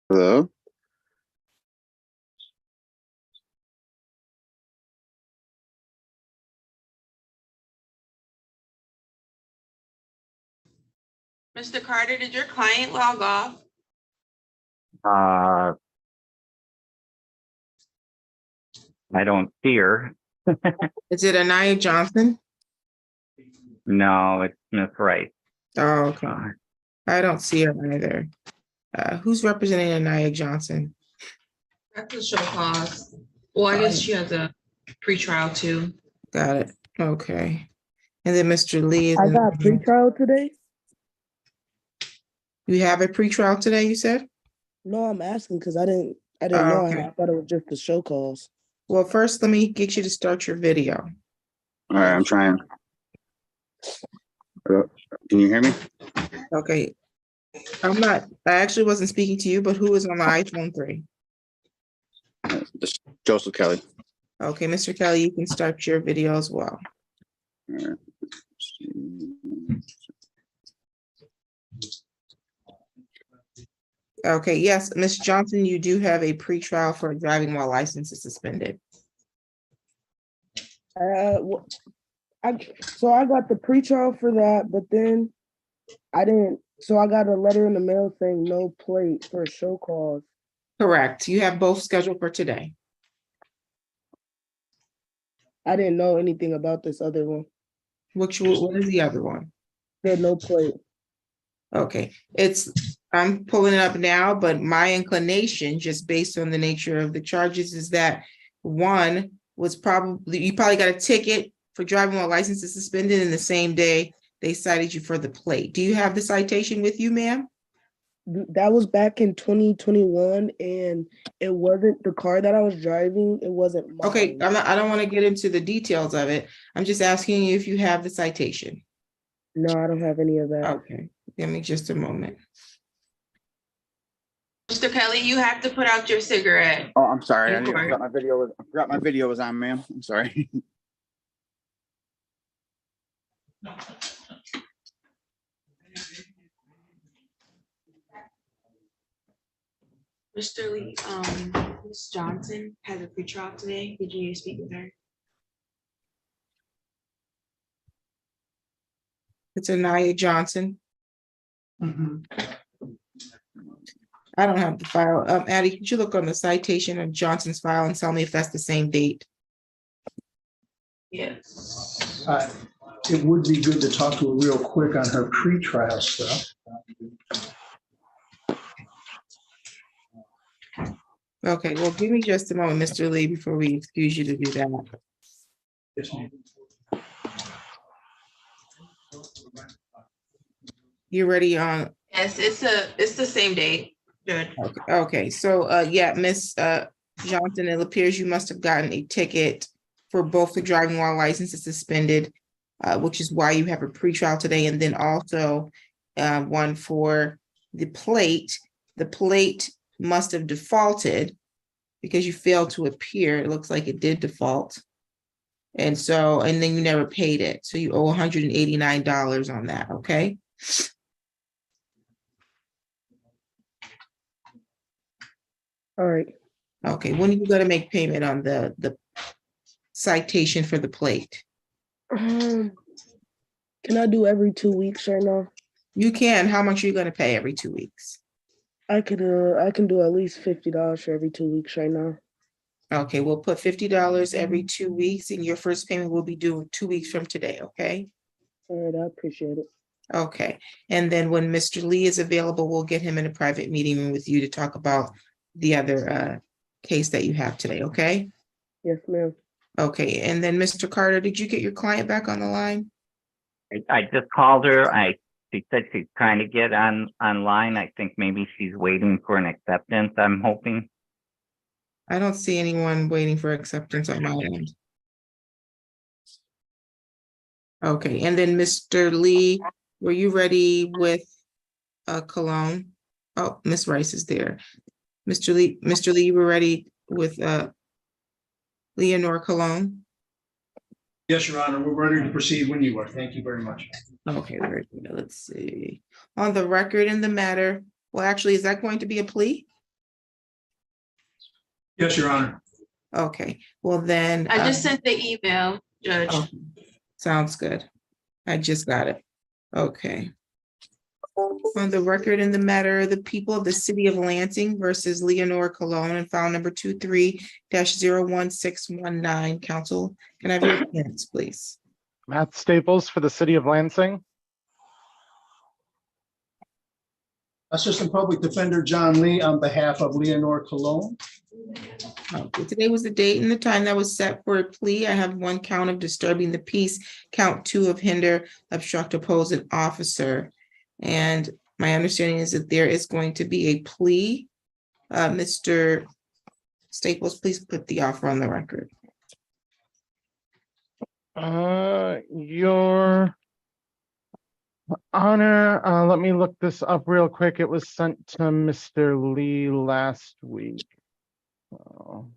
Hello? Mr. Carter, did your client log off? I don't see her. Is it Anaya Johnson? No, it's Miss Rice. Oh, okay. I don't see her either. Who's representing Anaya Johnson? That's a show cause. Well, I guess she has a pretrial too. Got it. Okay. And then Mr. Lee is I got pretrial today. You have a pretrial today, you said? No, I'm asking because I didn't know. Okay. I thought it was just the show calls. Well, first, let me get you to start your video. All right, I'm trying. Can you hear me? Okay. I actually wasn't speaking to you, but who is on the iPhone 3? This is Joseph Kelly. Okay, Mr. Kelly, you can start your video as well. All right. Okay, yes, Ms. Johnson, you do have a pretrial for driving while license is suspended. I got the pretrial for that, but then I didn't. So I got a letter in the mail saying no plate for a show cause. Correct. You have both scheduled for today. I didn't know anything about this other one. What is the other one? The no plate. Okay, I'm pulling it up now, but my inclination, just based on the nature of the charges, is that one was you probably got a ticket for driving while license is suspended, and the same day they cited you for the plate. Do you have the citation with you, ma'am? That was back in 2021, and it wasn't the car that I was driving. It wasn't mine. Okay, I don't want to get into the details of it. I'm just asking you if you have the citation. No, I don't have any of that. Okay, give me just a moment. Mr. Kelly, you have to put out your cigarette. Oh, I'm sorry. I In court. forgot my video was on, ma'am. I'm sorry. Mr. Lee, Ms. Johnson has a pretrial today. Did you speak with her? It's Anaya Johnson. Mm-hmm. I don't have the file. Addie, could you look on the citation of Johnson's file and tell me if that's the same date? Yes. It would be good to talk to her real quick on her pretrial stuff. Okay, well, give me just a moment, Mr. Lee, before we excuse you to do that. Yes, ma'am. You ready on? Yes, it's the same date. Good. Okay, so yeah, Miss Johnson, it appears you must have gotten a ticket for both the driving while license is suspended, which is why you have a pretrial today, and then also one for the plate. The plate must have defaulted because you failed to appear. It looks like it did default. And then you never paid it. So you owe $189 on that, okay? All right. Okay, when are you gonna make payment on the citation for the plate? Can I do every 2 weeks right now? You can. How much are you gonna pay every 2 weeks? I can do at least $50 for every 2 weeks right now. Okay, we'll put $50 every 2 weeks, and your first payment will be due 2 weeks from today, okay? All right, I appreciate it. Okay, and then when Mr. Lee is available, we'll get him in a private meeting with you to talk about the other case that you have today, okay? Yes, ma'am. Okay, and then Mr. Carter, did you get your client back on the line? I just called her. She said she's trying to get online. I think maybe she's waiting for an acceptance, I'm hoping. I don't see anyone waiting for acceptance on my end. Okay, and then Mr. Lee, were you ready with Cologne? Oh, Miss Rice is there. Mr. Lee, you were ready with Leonore Cologne? Yes, Your Honor, we're ready to proceed when you are. Thank you very much. Okay, very good. Let's see. On the record in the matter, well, actually, is that going to be a plea? Yes, Your Honor. Okay, well then. I just sent the email, Judge. Oh, sounds good. I just got it. Okay. On the record in the matter of the people of the city of Lansing versus Leonore Cologne and file number 23-01619. Counsel, can I have your appearance, please? Matt Staples for the city of Lansing. Assistant Public Defender John Lee on behalf of Leonore Cologne. Okay, today was the date and the time that was set for a plea. I have one count of disturbing the peace, count 2 of hinder, obstruct, oppose an officer. And my understanding is that there is going to be a plea. Mr. Staples, please put the offer on the record. Your Honor, let me look this up real quick. It was sent to Mr. Lee last week. Oh.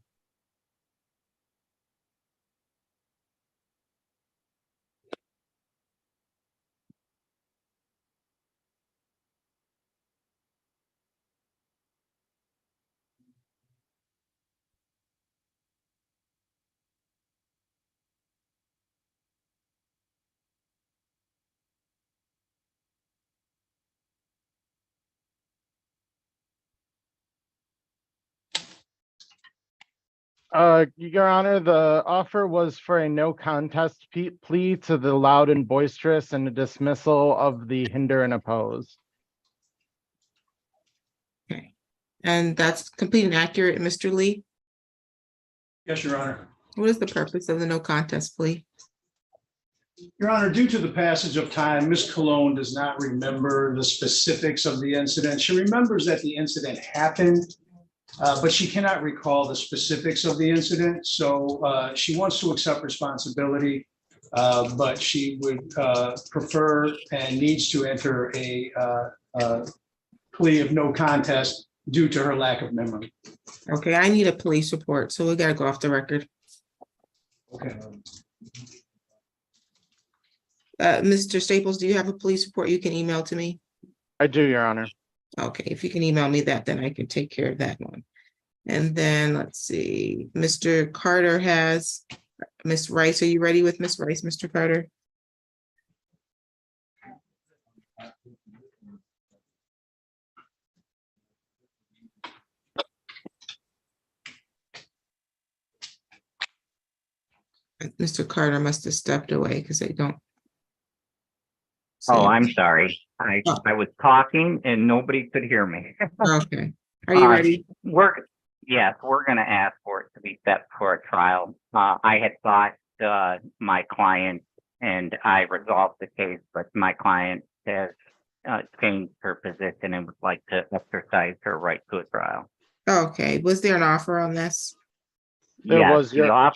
Your Honor, the offer was for a no contest plea to the loud and boisterous and a dismissal of the hinder and oppose. Okay, and that's complete and accurate, Mr. Lee? Yes, Your Honor. What is the purpose of the no contest plea? Your Honor, due to the passage of time, Ms. Cologne does not remember the specifics of the incident. She remembers that the incident happened, but she cannot recall the specifics of the incident. So she wants to accept responsibility, but she would prefer and needs to enter a plea of no contest due to her lack of memory. Okay, I need a police report, so we gotta go off the record. Okay. Mr. Staples, do you have a police report you can email to me? I do, Your Honor. Okay, if you can email me that, then I can take care of that one. And then let's see, Mr. Carter has Ms. Rice. Are you ready with Ms. Rice, Mr. Carter? Mr. Carter must have stepped away because I don't. Oh, I'm sorry. I was talking and nobody could hear me. Okay, are you ready? Yes, we're gonna ask for it to be set for a trial. I had thought my client and I resolved the case, but my client has changed her position and would like to exercise her right to a trial. Okay, was there an offer on this? There Yes, was your-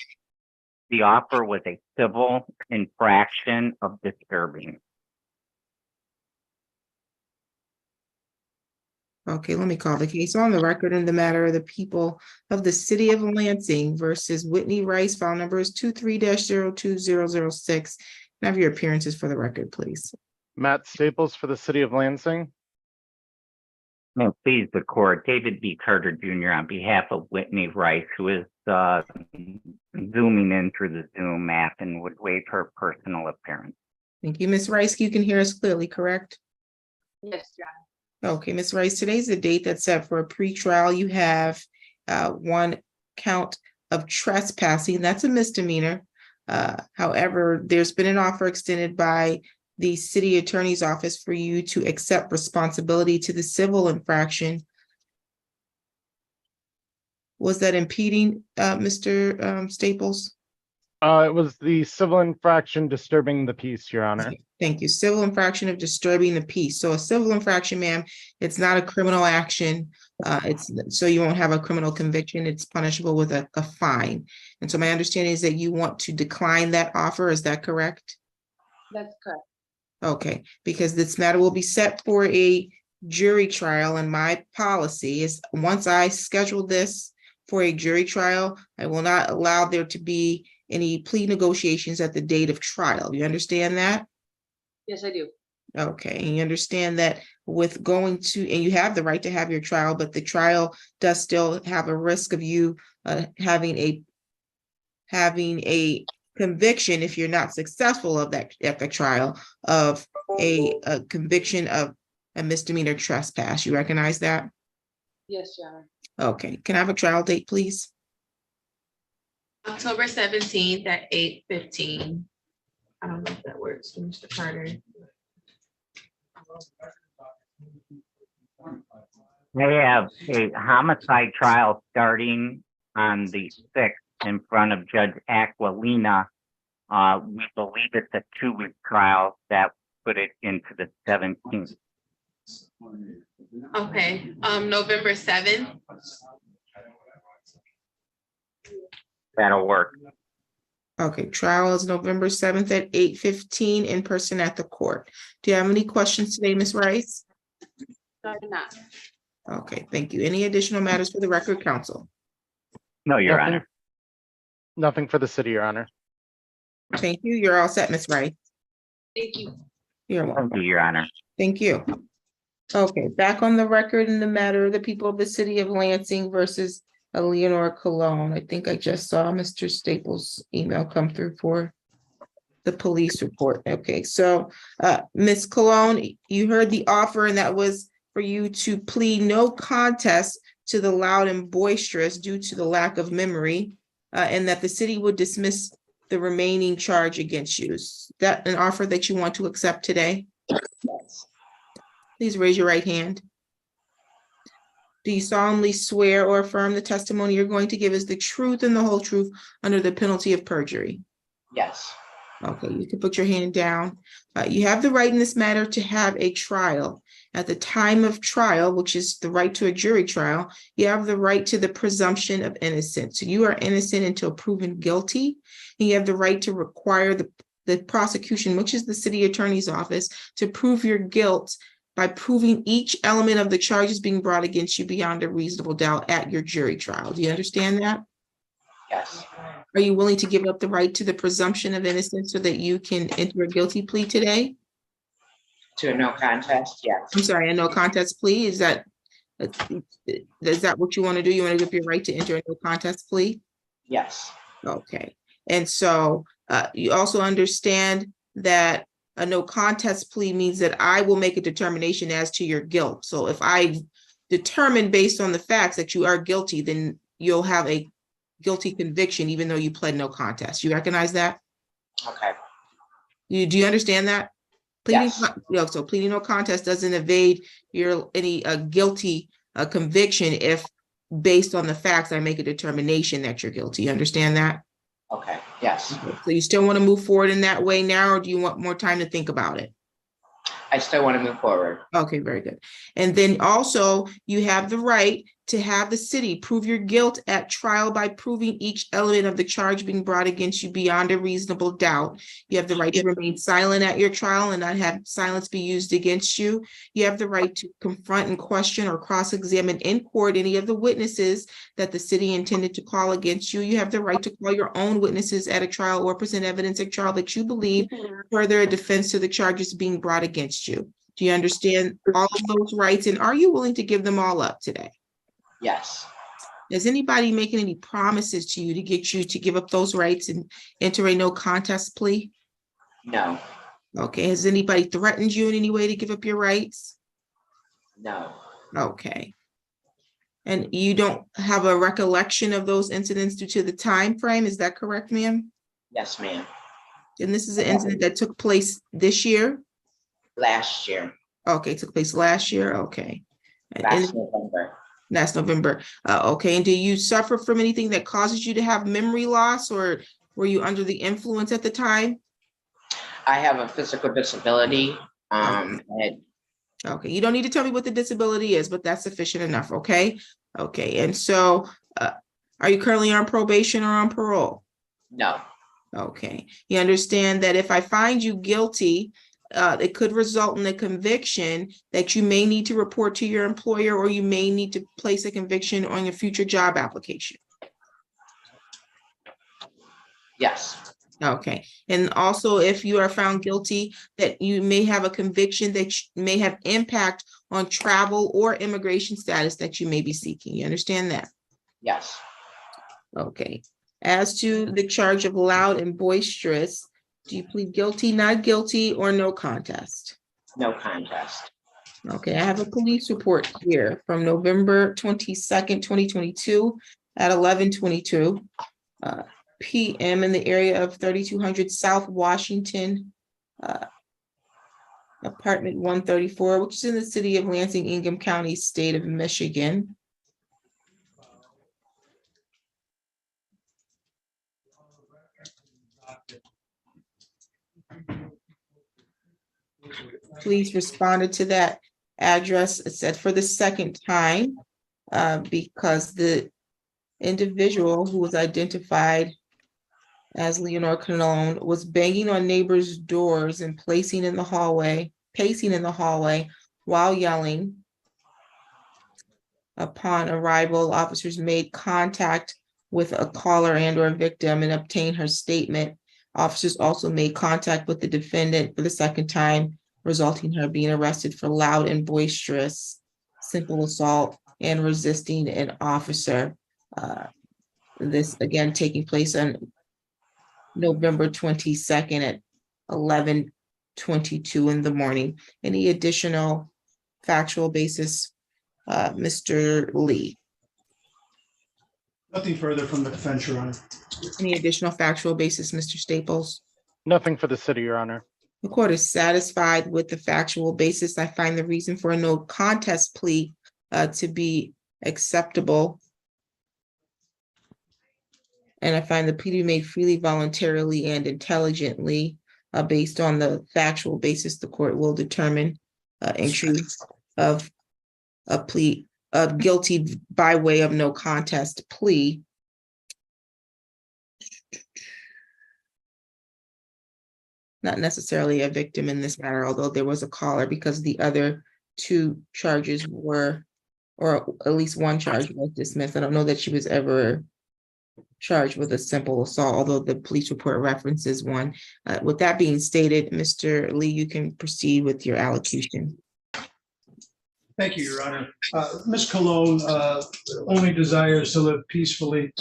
the offer was a civil infraction of disturbing. Okay, let me call the case on the record in the matter of the people of the city of Lansing versus Whitney Rice, file number is 23-02006. Now have your appearances for the record, please. Matt Staples for the city of Lansing. No, please, the court, David B. Carter Jr. on behalf of Whitney Rice, who is zooming in through the Zoom app and would waive her personal appearance. Thank you, Ms. Rice. You can hear us clearly, correct? Yes, John. Okay, Ms. Rice, today's the date that's set for a pretrial. You have one count of trespassing. That's a misdemeanor. However, there's been an offer extended by the city attorney's office for you to accept responsibility to the civil infraction. Was that impeding, Mr. Staples? It was the civil infraction disturbing the peace, Your Honor. Thank you. Civil infraction of disturbing the peace. So a civil infraction, ma'am, it's not a criminal action. It's so you won't have a criminal conviction. It's punishable with a fine. And so my understanding is that you want to decline that offer. Is that correct? That's correct. Okay, because this matter will be set for a jury trial, and my policy is once I schedule this for a jury trial, I will not allow there to be any plea negotiations at the date of trial. You understand that? Yes, I do. Okay, and you understand that with going to, and you have the right to have your trial, but the trial does still have a risk of you having a conviction if you're not successful of that at the trial of a conviction of a misdemeanor trespass. You recognize that? Yes, Your Honor. Okay, can I have a trial date, please? October 17th at 8:15. I don't know if that works for Mr. Carter. They have a homicide trial starting on the 6th in front of Judge Aquilina. We believe it's a 2-week trial that put it into the 17th. Okay, November 7th. That'll work. Okay, trial is November 7th at 8:15 in person at the court. Do you have any questions today, Ms. Rice? No, I do not. Okay, thank you. Any additional matters for the record, counsel? No, Your Nothing- Honor. Nothing for the city, Your Honor. Thank you. You're all set, Ms. Rice. Thank you. You're welcome. Thank you, Your Honor. Thank you. Okay, back on the record in the matter of the people of the city of Lansing versus Leonora Cologne. I think I just saw Mr. Staples' email come through for the police report. Okay, so Ms. Cologne, you heard the offer, and that was for you to plead no contest to the loud and boisterous due to the lack of memory, and that the city would dismiss the remaining charge against you. Is that an offer that you want to accept today? Yes. Please raise your right hand. Do you solemnly swear or affirm the testimony you're going to give is the truth and the whole truth under the penalty of perjury? Yes. Okay, you can put your hand down. You have the right in this matter to have a trial. At the time of trial, which is the right to a jury trial, you have the right to the presumption of innocence. So you are innocent until proven guilty. And you have the right to require the prosecution, which is the city attorney's office, to prove your guilt by proving each element of the charges being brought against you beyond a reasonable doubt at your jury trial. Do you understand that? Yes. Are you willing to give up the right to the presumption of innocence so that you can enter a guilty plea today? To a no contest, yes. I'm sorry, a no contest plea, is that what you want to do? You want to give your right to enter a no contest plea? Yes. Okay, and so you also understand that a no contest plea means that I will make a determination as to your guilt. So if I determine based on the facts that you are guilty, then you'll have a guilty conviction, even though you pled no contest. You recognize that? Okay. Do you understand that? Pleading, Yes. so pleading no contest doesn't evade your any guilty conviction if based on the facts I make a determination that you're guilty. You understand that? Okay. Yes. So you still want to move forward in that way now, or do you want more time to think about it? I still want to move forward. Okay, very good. And then also you have the right to have the city prove your guilt at trial by proving each element of the charge being brought against you beyond a reasonable doubt. You have the right to remain silent at your trial and not have silence be used against you. You have the right to confront and question or cross-examine in court any of the witnesses that the city intended to call against you. You have the right to call your own witnesses at a trial or present evidence at trial that you believe further a defense to the charges being brought against you. Do you understand all of those rights, and are you willing to give them all up today? Yes. Is anybody making any promises to you to get you to give up those rights and enter a no contest plea? No. Okay, has anybody threatened you in any way to give up your rights? No. Okay. And you don't have a recollection of those incidents due to the time frame, is that correct, ma'am? Yes, ma'am. And this is an incident that took place this year? Last year. Okay, took place last year, okay. Last November. Last November, okay, and do you suffer from anything that causes you to have memory loss, or were you under the influence at the time? I have a physical disability. And Okay, you don't need to tell me what the disability is, but that's sufficient enough, okay? Okay, and so are you currently on probation or on parole? no. Okay, you understand that if I find you guilty, it could result in a conviction that you may need to report to your employer, or you may need to place a conviction on your future job application. Yes. Okay, and also if you are found guilty, that you may have a conviction that may have impact on travel or immigration status that you may be seeking. You understand that? Yes, Okay. As to the charge of loud and boisterous, do you plead guilty, not guilty, or no contest? no contest. Okay, I have a police report here from November 22nd, 2022 at 11:22 PM in the area of 3200 South Washington, apartment 134, which is in the city of Lansing, Ingham County, state of Michigan. Please responded to that address. It said for the second time, because the individual who was identified as Leonore Cologne was banging on neighbors' doors and pacing in the hallway while yelling. Upon arrival, officers made contact with a caller and or victim and obtained her statement. Officers also made contact with the defendant for the second time, resulting in her being arrested for loud and boisterous, simple assault, and resisting an officer. This again taking place on November 22nd at 11:22 in the morning. Any additional factual basis, Mr. Lee? Nothing further from the defense, Your Honor. Any additional factual basis, Mr. Staples? Nothing for the city, Your Honor. The court is satisfied with the factual basis. I find the reason for a no contest plea to be acceptable. And I find the plea to be made freely, voluntarily, and intelligently based on the factual basis the court will determine in truth of a plea of guilty by way of no contest plea. Not necessarily a victim in this matter, although there was a caller, because the other two charges were, or at least one charge was dismissed. I don't know that she was ever charged with a simple assault, although the police report references one. With that being stated, Mr. Lee, you can proceed with your allocution. Thank you, Your Honor. Ms. Cologne only desires to live peacefully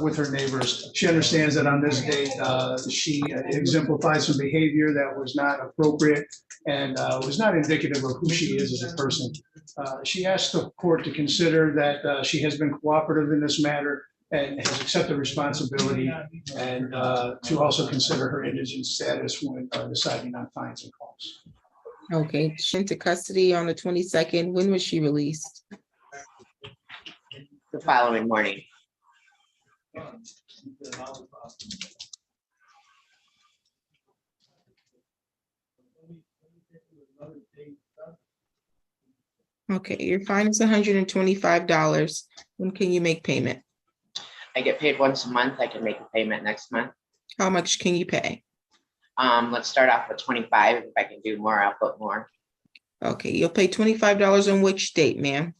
with her neighbors. She understands that on this date, she exemplified some behavior that was not appropriate and was not indicative of who she is as a person. She asked the court to consider that she has been cooperative in this matter and has accepted responsibility, and to also consider her indigent status when deciding on fines and costs. Okay, she went into custody on the 22nd. When was she released? The following morning. Okay, your fine is $125. When can you make payment? I get paid once a month. I can make a payment next month. How much can you pay? Let's start off with 25. If I can do more, I'll put more. Okay, you'll pay $25 on which date, ma'am?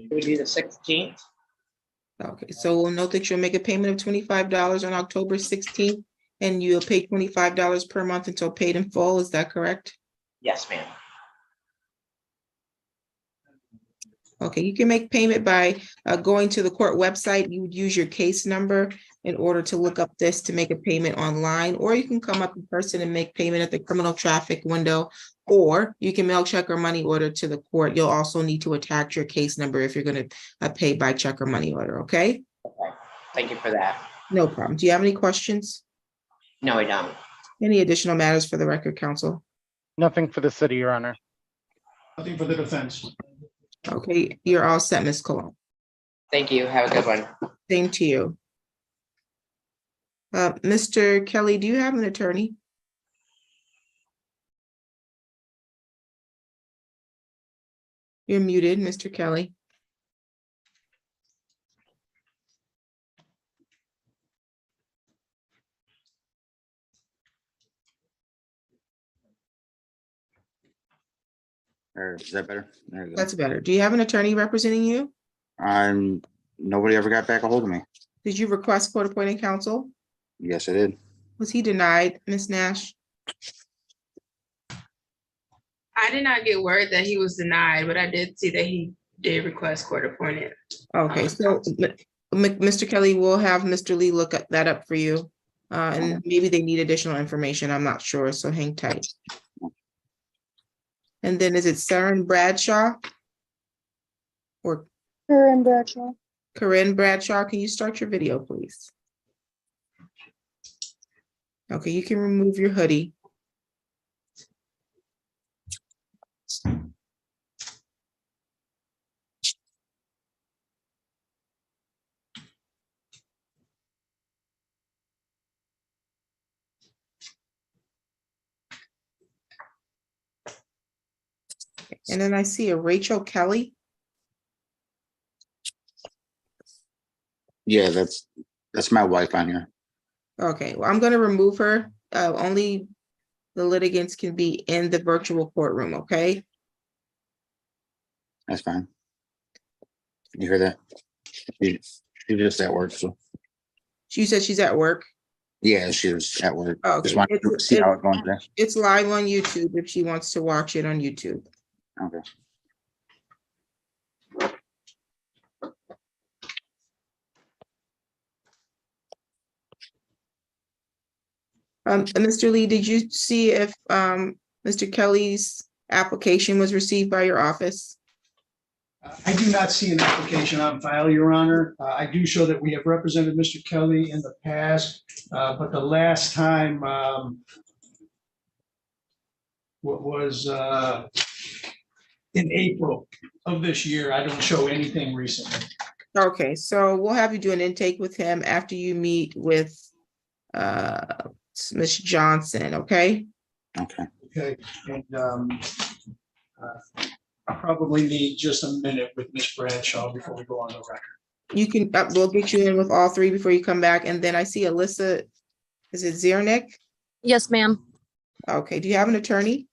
We do the 16th. Okay, so we'll note that you'll make a payment of $25 on October 16th, and you'll pay $25 per month until paid in full. Is that correct? Yes, ma'am. Okay, you can make payment by going to the court website. You would use your case number in order to look up this to make a payment online, or you can come up in person and make payment at the criminal traffic window, or you can mail check or money order to the court. You'll also need to attach your case number if you're going to pay by check or money order, okay? Okay. Thank you for that. No problem. Do you have any questions? No, I don't. Any additional matters for the record, counsel? Nothing for the city, Your Honor. Nothing for the defense. Okay, you're all set, Ms. Cologne. Thank you. Have a good one. Same to you. Mr. Kelly, do you have an attorney? You're muted, Mr. Kelly. Or is that better? There you go. That's better. Do you have an attorney representing you? I'm Nobody ever got back a hold of me. Did you request court-appointed counsel? Yes, I did. Was he denied, Ms. Nash? I did not get word that he was denied, but I did see that he did request court appointed. Okay, so Mr. Kelly will have Mr. Lee look that up for you. And maybe they need additional information. I'm not sure, so hang tight. And then is it Saren Bradshaw? Or Corinne Bradshaw. Corinne Bradshaw? Can you start your video, please? Okay, you can remove your hoodie. And then I see a Rachel Kelly. Yeah, that's my wife on here. Okay, well, I'm gonna remove her. Only the litigants can be in the virtual courtroom, okay? That's fine. You hear that? She just at work, so She said she's at work. yeah, she was at work. Okay. Just wanted to see how it's going today. It's live on YouTube if she wants to watch it on YouTube. Okay. And Mr. Lee, did you see if Mr. Kelly's application was received by your office? I do not see an application on file, Your Honor. I do show that we have represented Mr. Kelly in the past, but the last time was in April of this year. I don't show anything recently. Okay, so we'll have you do an intake with him after you meet with Ms. Johnson, okay? Okay. Okay, and I'll probably need just a minute with Ms. Bradshaw before we go on the record. You can, we'll get you in with all three before you come back. And then I see Alyssa, is it Ziernick? Yes, ma'am. Okay, do you have an attorney?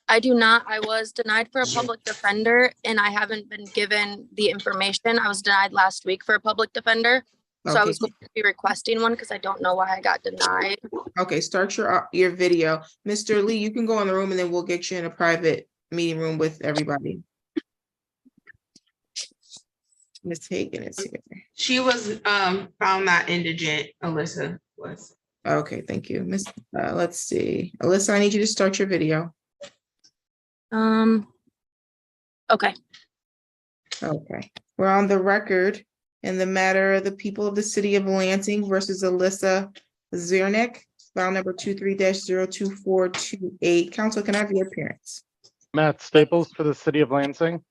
I do not. I was denied for a public defender and I haven't been given the information. I was denied last week for a public defender. So I Okay. was going to be requesting one because I don't know why I got denied. Okay, start your video. Mr. Lee, you can go in the room and then we'll get you in a private meeting room with everybody. Ms. Hagan is here. She was found not indigent, Alyssa was. Okay, thank you. Let's see. Alyssa, I need you to start your video. Okay. Okay, we're on the record in the matter of the people of the city of Lansing versus Alyssa Ziernick, file number 23-02428. Counsel, can I have your appearance? Matt Staples for the city of Lansing.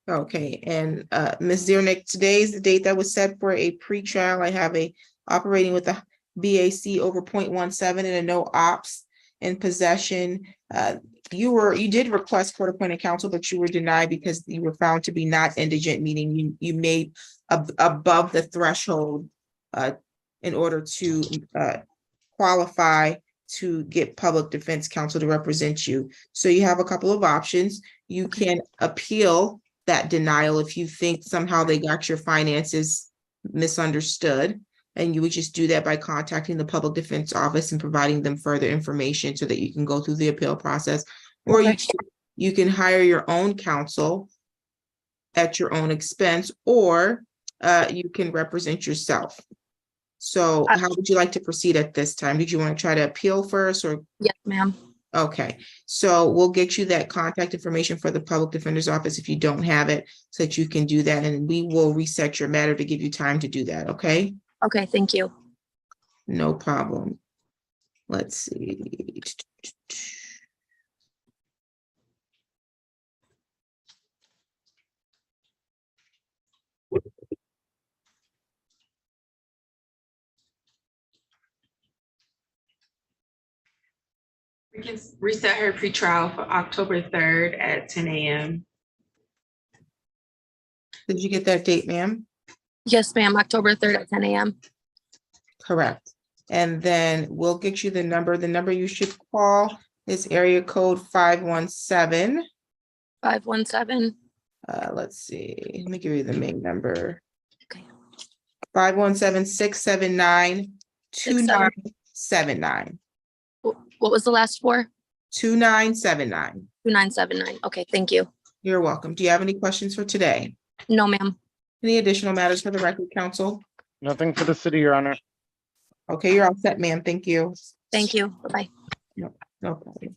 Okay, and Ms. Ziernick, today is the date that was set for a pretrial. I have a operating with a BAC over 0.17 and a no ops in possession. You did request court appointed counsel, but you were denied because you were found to be not indigent, meaning you made above the threshold in order to qualify to get public defense counsel to represent you. So you have a couple of options. You can appeal that denial if you think somehow they got your finances misunderstood. And you would just do that by contacting the public defense office and providing them further information so that you can go through the appeal process. Or you can hire your own counsel at your own expense, or you can represent yourself. So how would you like to proceed at this time? Did you want to try to appeal first or? Yes, ma'am. Okay, so we'll get you that contact information for the public defender's office if you don't have it, so that you can do that, and we will reset your matter to give you time to do that, okay? Okay, thank you. No problem. Let's see. We can reset her pretrial for October 3rd at 10 a.m. Did you get that date, ma'am? Yes, ma'am. October 3rd at 10 a.m. Correct. And then we'll get you the number. The number you should call is area code 517. 517. Let's see, let me give you the main number. Okay. 517-679-2979. What was the last four? 2979. 2979. Okay, thank you. You're welcome. Do you have any questions for today? No, ma'am. Any additional matters for the record, counsel? Nothing for the city, Your Honor. Okay, you're all set, ma'am. Thank you. Thank you. Bye-bye. No problem.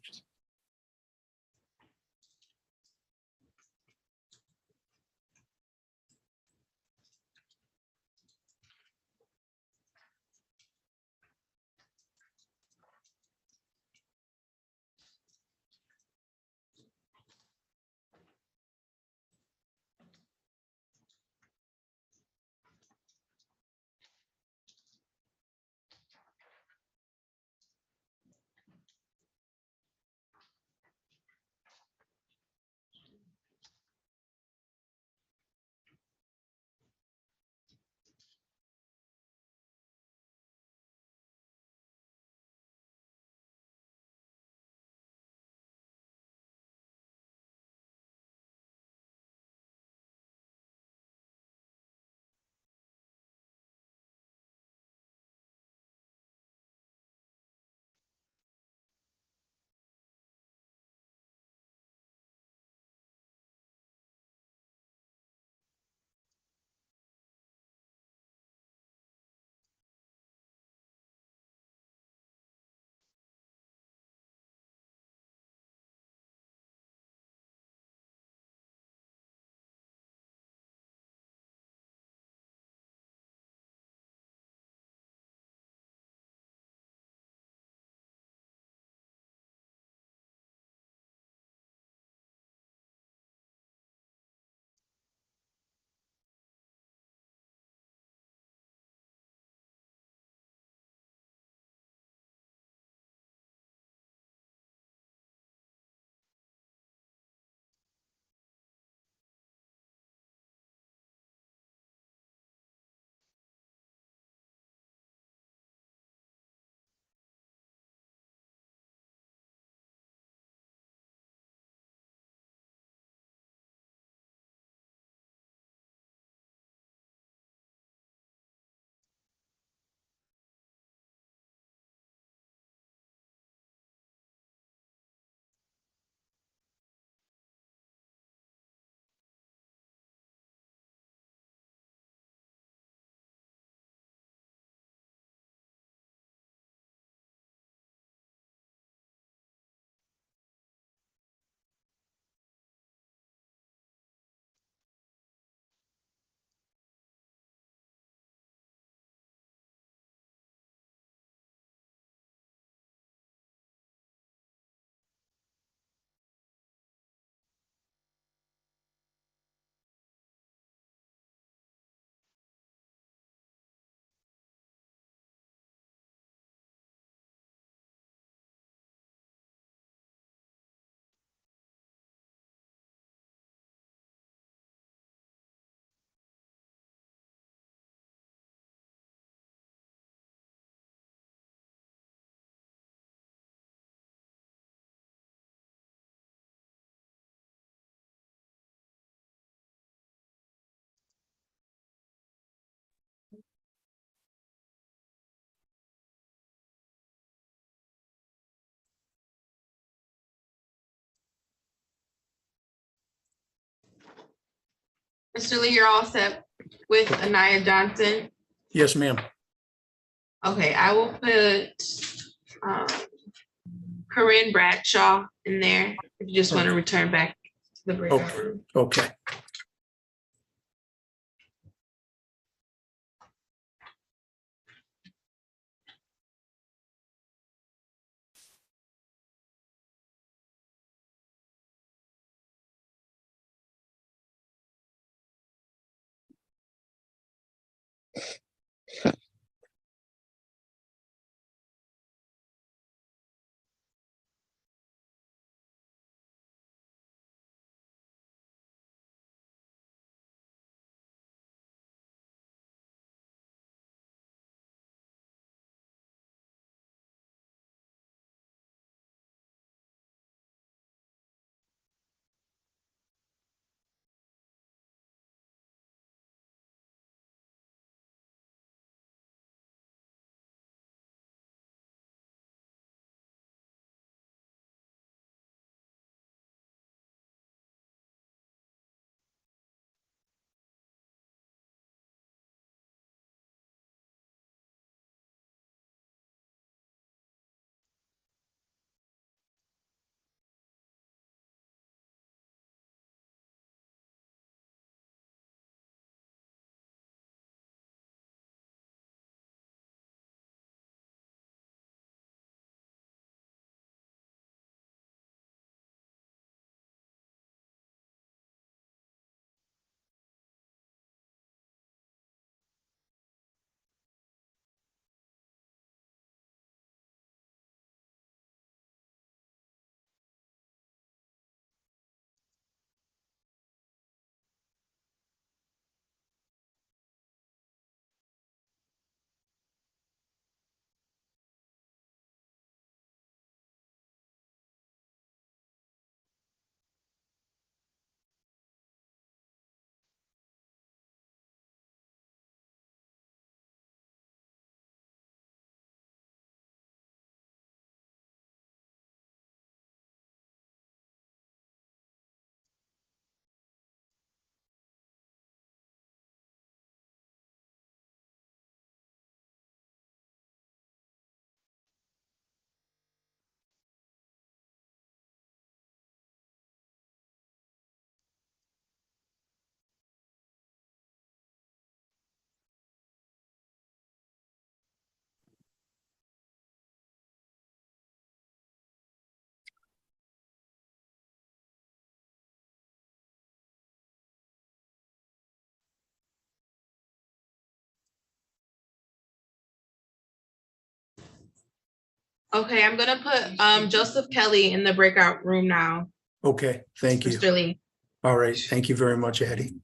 Mr. Lee, you're all set with Anaya Johnson. Yes, ma'am. Okay, I will put um, Corinne Bradshaw in there. If you just want to return back to the breakout room. Okay. Okay, I'm gonna put Joseph Kelly in the breakout room now, Okay, thank you. Mr. Lee. All right, thank you very much, Addie.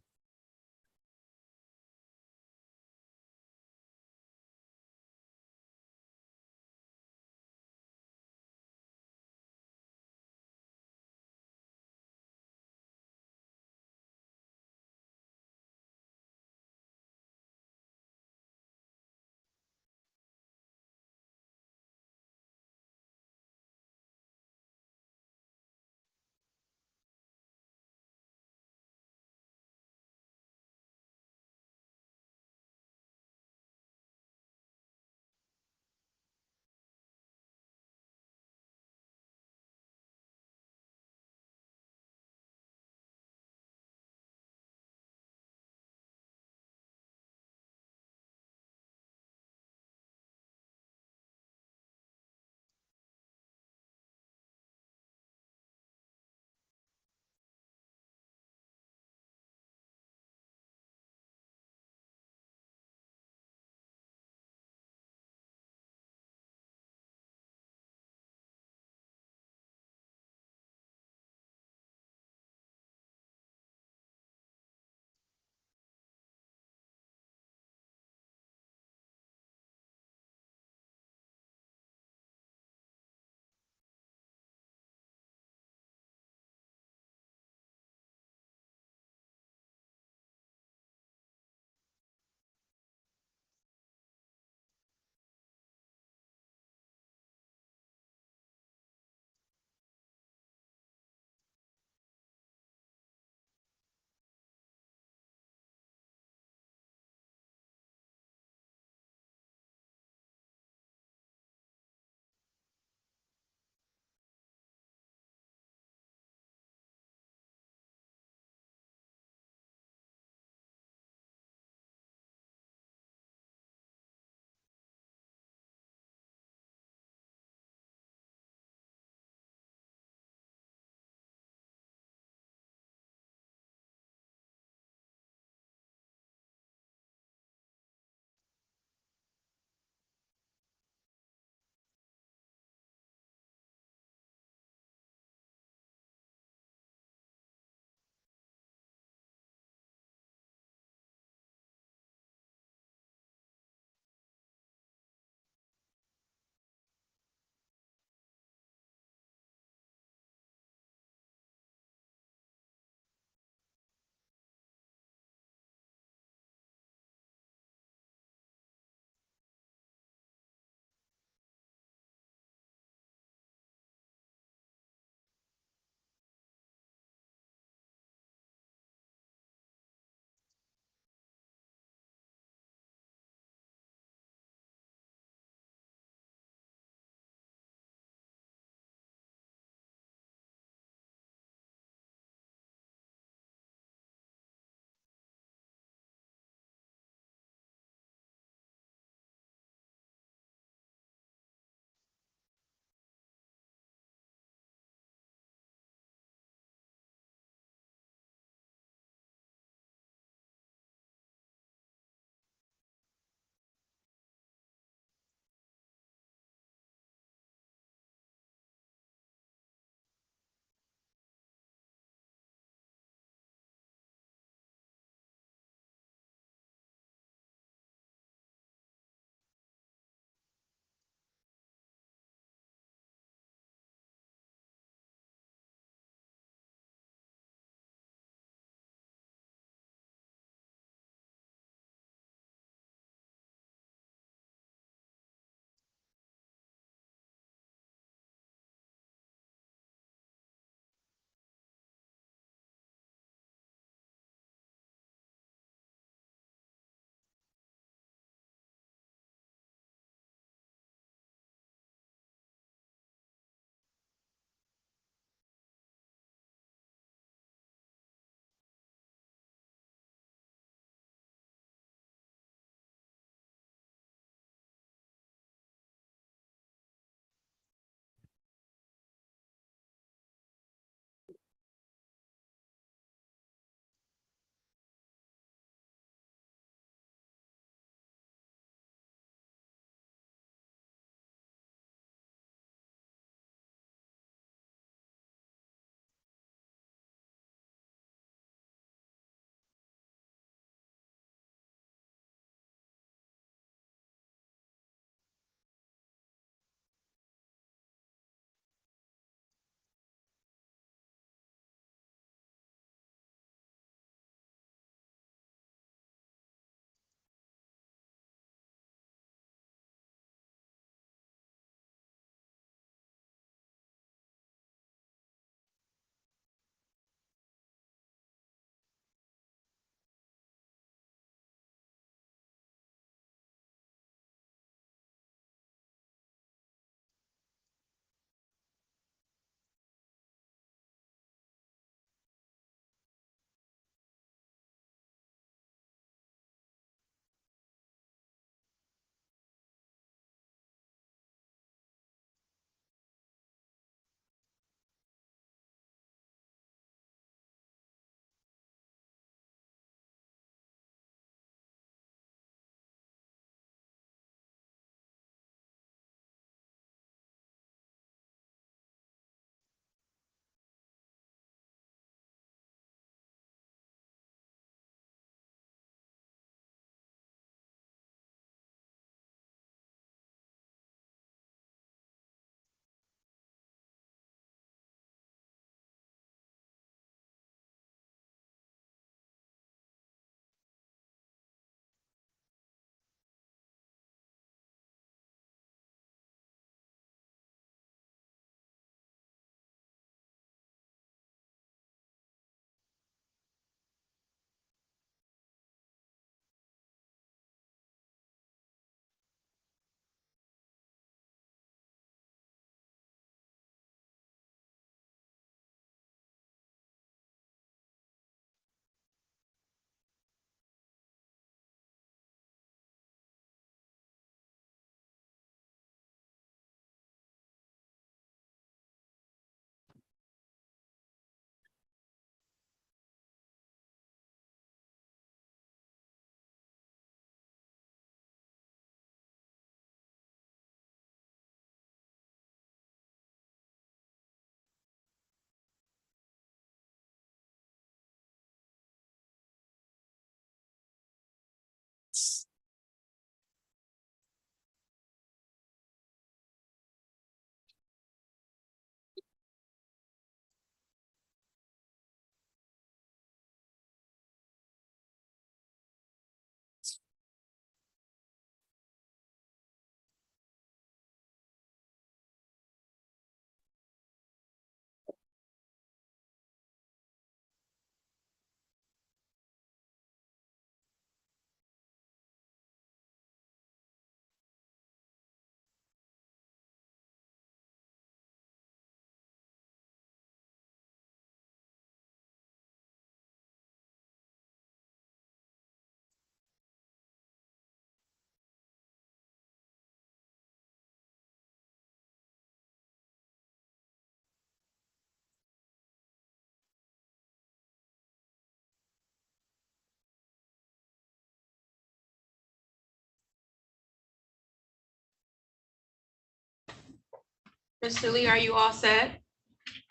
Mr. Lee, are you all set?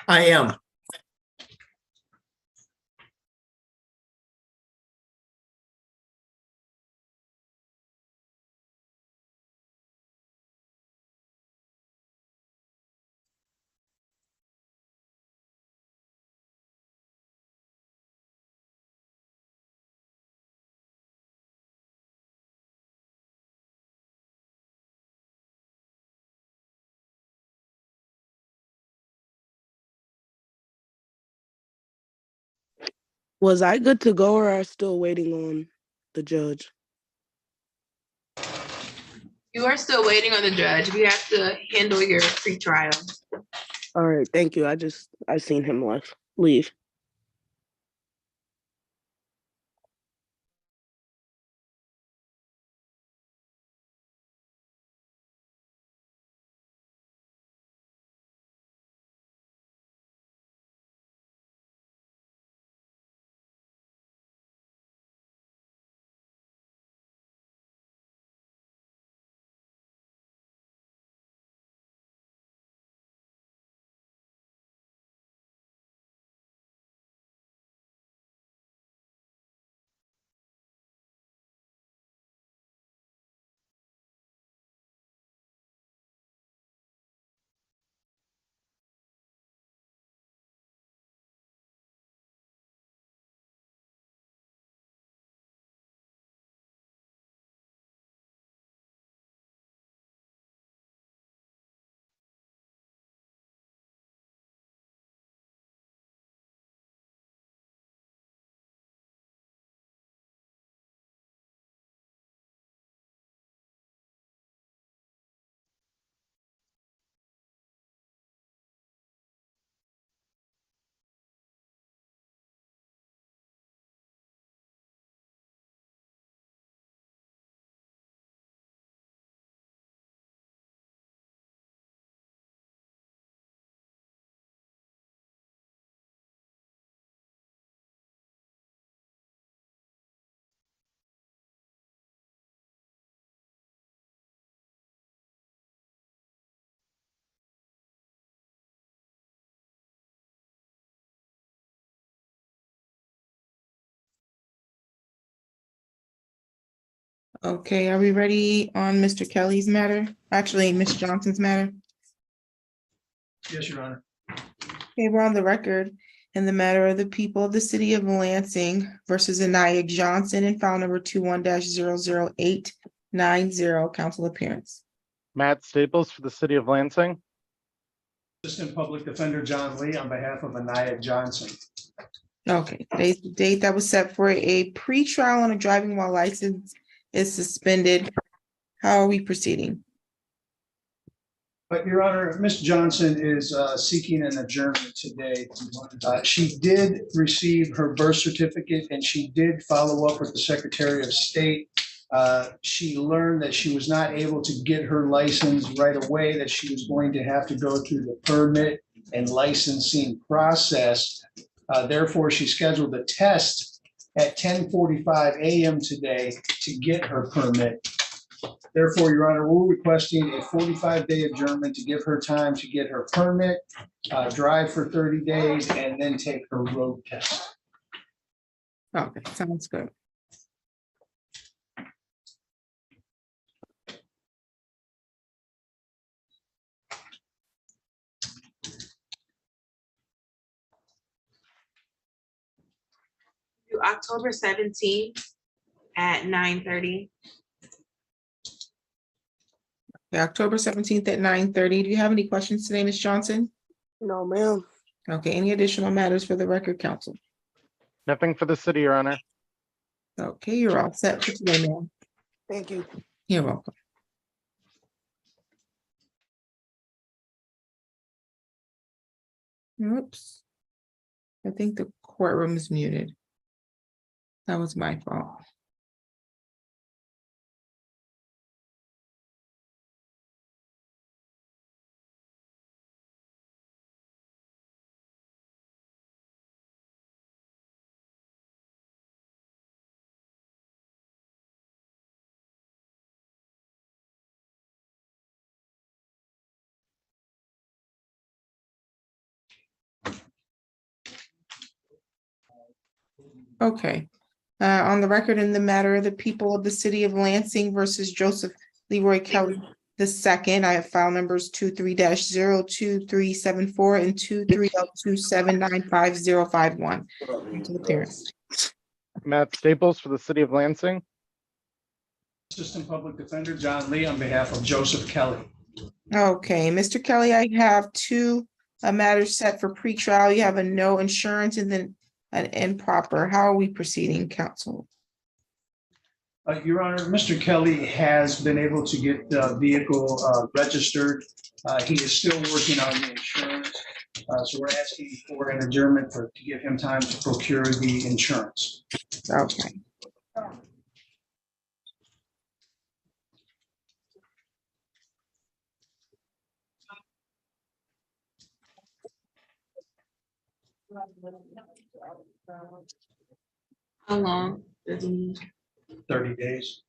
I am. Was I good to go or are still waiting on the judge? You are still waiting on the judge. We have to handle your pretrial. All right, thank you. I seen him leave. Okay, are we ready on Mr. Kelly's matter? Actually, Ms. Johnson's matter? Yes, Your Honor. Okay, we're on the record in the matter of the people of the city of Lansing versus Anaya Johnson and file number 21-00890, council appearance. Matt Staples for the city of Lansing. Assistant Public Defender John Lee on behalf of Anaya Johnson. Okay, today's the date that was set for a pretrial on a driving while license is suspended. How are we proceeding? But Your Honor, Ms. Johnson is seeking an adjournment today. She did receive her birth certificate and she did follow up with the Secretary of State. She learned that she was not able to get her license right away, that she was going to have to go through the permit and licensing process. Therefore, she scheduled a test at 10:45 a.m. today to get her permit. Therefore, Your Honor, we're requesting a 45-day adjournment to give her time to get her permit, drive for 30 days, and then take her road test. Okay, sounds good. October 17th at 9:30. Okay, October 17th at 9:30. Do you have any questions today, Ms. Johnson? No, ma'am. Okay, any additional matters for the record, council? Nothing for the city, Your Honor. Okay, you're all set for today, ma'am. Thank you. You're welcome. Oops. I think the courtroom is muted. That was my fault. Okay. On the record in the matter of the people of the city of Lansing versus Joseph Leroy Kelly II, I have file numbers 23-02374 and 23-027955051. To the parents. Matt Staples for the city of Lansing. Assistant Public Defender John Lee on behalf of Joseph Kelly. Okay, Mr. Kelly, I have two matters set for pretrial. You have a no insurance and then an improper. How are we proceeding, counsel? Your Honor, Mr. Kelly has been able to get the vehicle registered. He is still working on the insurance. So we're asking for an adjournment to give him time to procure the insurance. Okay. How long does he need? 30 days.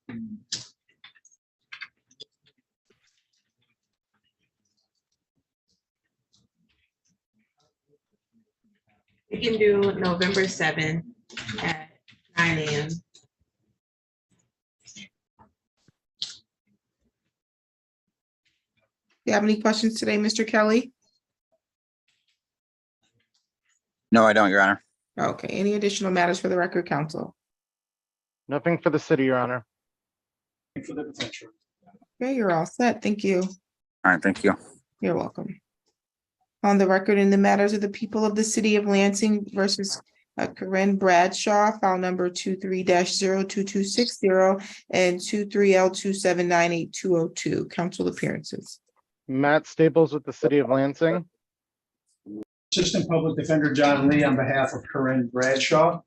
We can do November 7th at 9 a.m. You have any questions today, Mr. Kelly? No, I don't, Your Honor. Okay, any additional matters for the record, counsel? Nothing for the city, Your Honor. For the potential. Okay, you're all set. Thank you. All right, thank you. You're welcome. On the record in the matters of the people of the city of Lansing versus Corinne Bradshaw, file number 23-02260 and 23L2798202. Council appearances. Matt Staples with the city of Lansing. Assistant Public Defender John Lee on behalf of Corinne Bradshaw.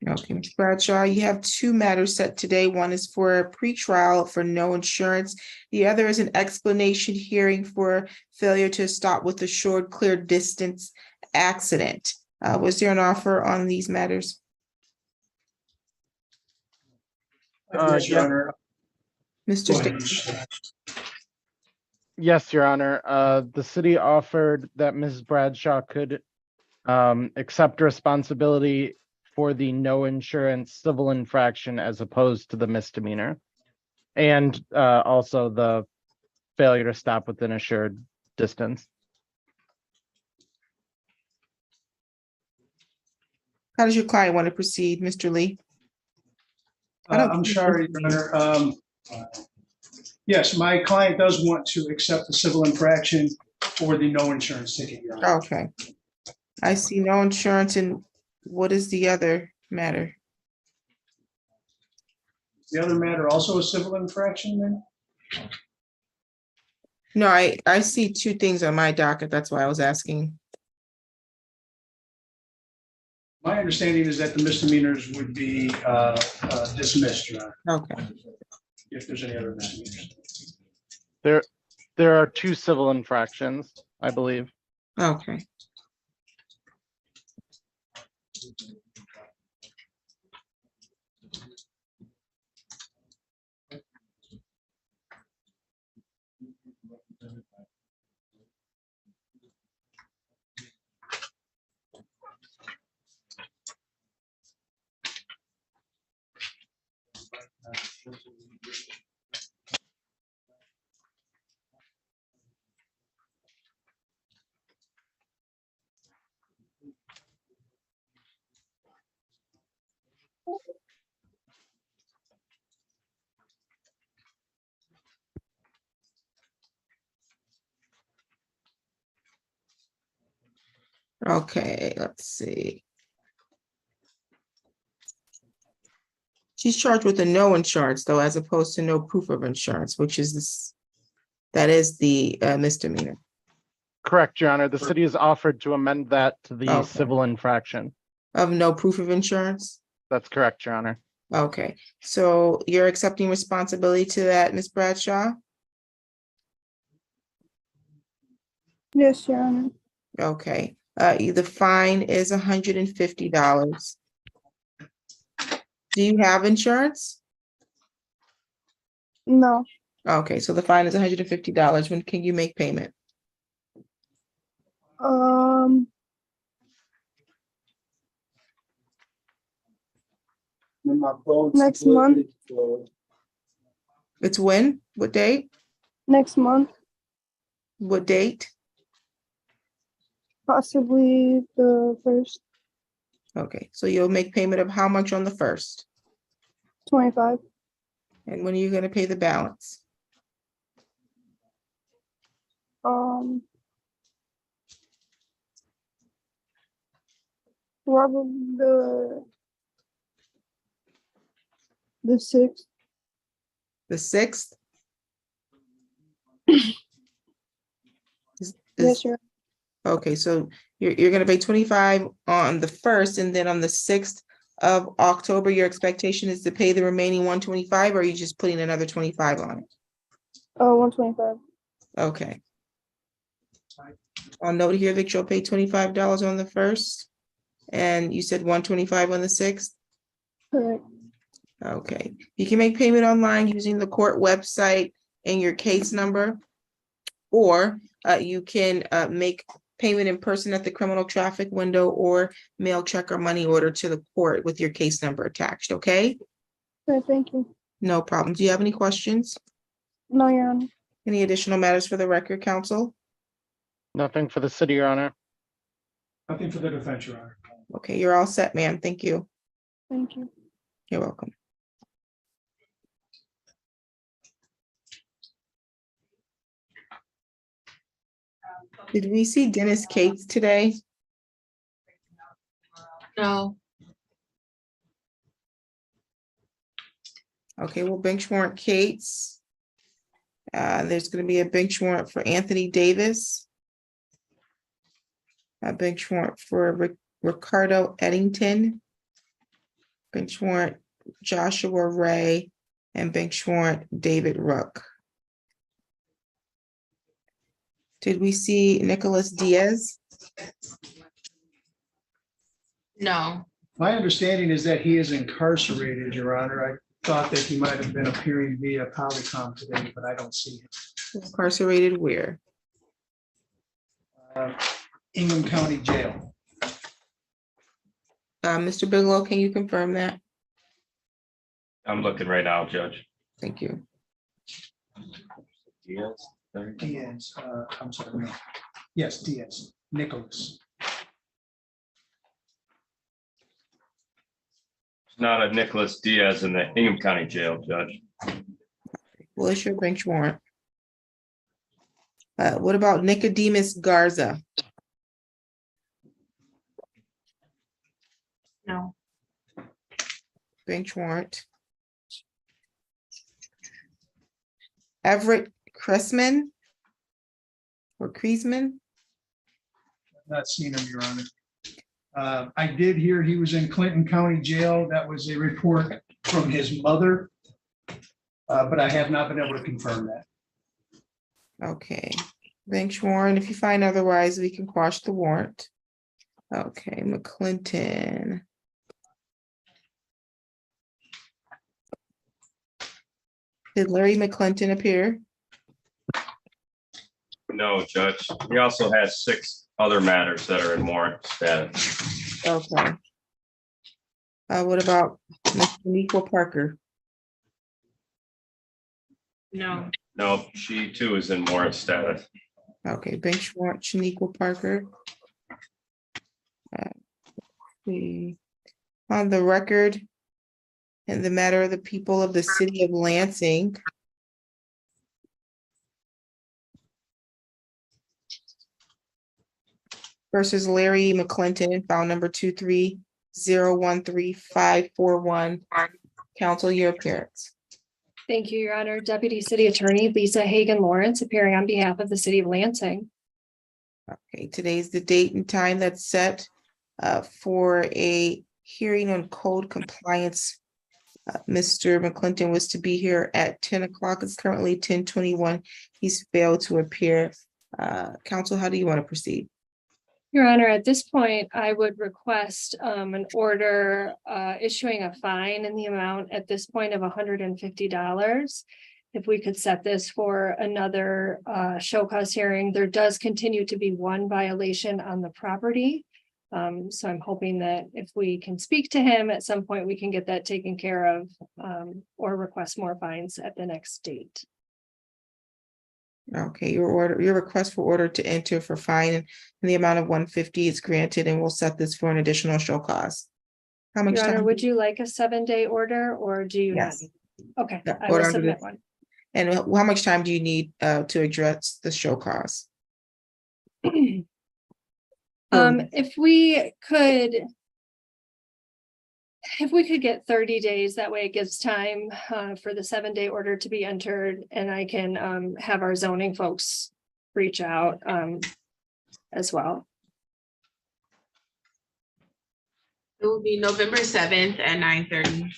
Okay, Ms. Bradshaw, you have two matters set today. One is for a pretrial for no insurance. The other is an explanation hearing for failure to stop with assured clear distance accident. Was there an offer on these matters? Yes, Your yeah. Honor. Mr. Go ahead. Staples? Yes, Your Honor. The city offered that Ms. Bradshaw could accept responsibility for the no insurance civil infraction as opposed to the misdemeanor. And also the failure to stop within assured distance. How does your client want to proceed, Mr. Lee? I'm sorry, Your Honor. Yes, my client does want to accept the civil infraction for the no insurance ticket, Your Honor. Okay. I see no insurance, and what is the other matter? The other matter also a civil infraction then? No, I see two things on my docket. That's why I was asking. My understanding is that the misdemeanors would be dismissed, Your Honor, Okay. if there's any other misdemeanors. There are two civil infractions, I believe. Okay. Okay, let's see. She's charged with a no insurance though, as opposed to no proof of insurance, which is this, that is the misdemeanor. Correct, Your Honor. The city has offered to amend that to the Okay. civil infraction. Of no proof of insurance? That's correct, Your Honor. Okay, so you're accepting responsibility to that, Ms. Bradshaw? Yes, Your Honor. Okay, the fine is $150. Do you have insurance? No. Okay, so the fine is $150. When can you make payment? Next month. It's when? What date? Next month, What date? possibly the 1st, Okay, so you'll make payment of how much on the 1st? 25. And when are you gonna pay the balance? Probably the 6th. The 6th? Yes, sir. Okay, so you're gonna pay 25 on the 1st, and then on the 6th of October, your expectation is to pay the remaining 125, or are you just putting another 25 on it? 125. Okay. I'll note here that you'll pay $25 on the 1st, and you said 125 on the 6th? Correct. Okay, you can make payment online using the court website and your case number. Or you can make payment in person at the criminal traffic window or mail check or money order to the court with your case number attached, okay? Okay, thank you. No problem. Do you have any questions? No, Your Honor. Any additional matters for the record, counsel? Nothing for the city, Your Honor. Nothing for the defense, Your Honor. Okay, you're all set, ma'am. Thank you. Thank you. You're welcome. Did we see Dennis Cates today? No. Okay, well, bench warrant Cates. There's gonna be a bench warrant for Anthony Davis. A bench warrant for Ricardo Eddington. Bench warrant Joshua Ray, and bench warrant David Rook. Did we see Nicholas Diaz? No. My understanding is that he is incarcerated, Your Honor. I thought that he might have been appearing via Polycom today, but I don't see him. Incarcerated where? Ingham County Jail. Mr. Bigelow, can you confirm that? I'm looking right now, Judge. Thank you. Diaz, I'm sorry, no. Yes, Diaz, Nicholas. It's not a Nicholas Diaz in the Ingham County Jail, Judge. Well, it's your bench warrant. What about Nicodemus Garza? No. Bench warrant. Everett Cressman? Or Kreisman? Not seen him, Your Honor. I did hear he was in Clinton County Jail. That was a report from his mother. But I have not been able to confirm that. Okay, bench warrant. If you find otherwise, we can quash the warrant. Okay, McClinton. Did Larry McClinton appear? No, Judge. He also has 6 other matters that are in warrant status. Okay. What about Mr. Nico Parker? No. No, she too is in warrant status. Okay, bench warrant Shaniqua Parker. On the record, in the matter of the people of the city of Lansing. Versus Larry McClinton, file number 230135541. Counsel, your appearance. Thank you, Your Honor. Deputy City Attorney Lisa Hagan Lawrence appearing on behalf of the city of Lansing. Okay, today's the date and time that's set for a hearing on code compliance. Mr. McClinton was to be here at 10 o'clock. It's currently 10:21. He's failed to appear. Counsel, how do you want to proceed? Your Honor, at this point, I would request an order issuing a fine in the amount at this point of $150. If we could set this for another show cause hearing, there does continue to be one violation on the property. So I'm hoping that if we can speak to him at some point, we can get that taken care of, or request more fines at the next date. Okay, your request for order to enter for fine in the amount of 150 is granted, and we'll set this for an additional show cause. How much Your Honor, time? would you like a 7-day order or do you not? Yes. Okay, Yeah, I will order under submit this. one. And how much time do you need to address the show cause? If we could get 30 days, that way it gives time for the 7-day order to be entered, and I can have our zoning folks reach out as well. It will be November 7th at 9:30.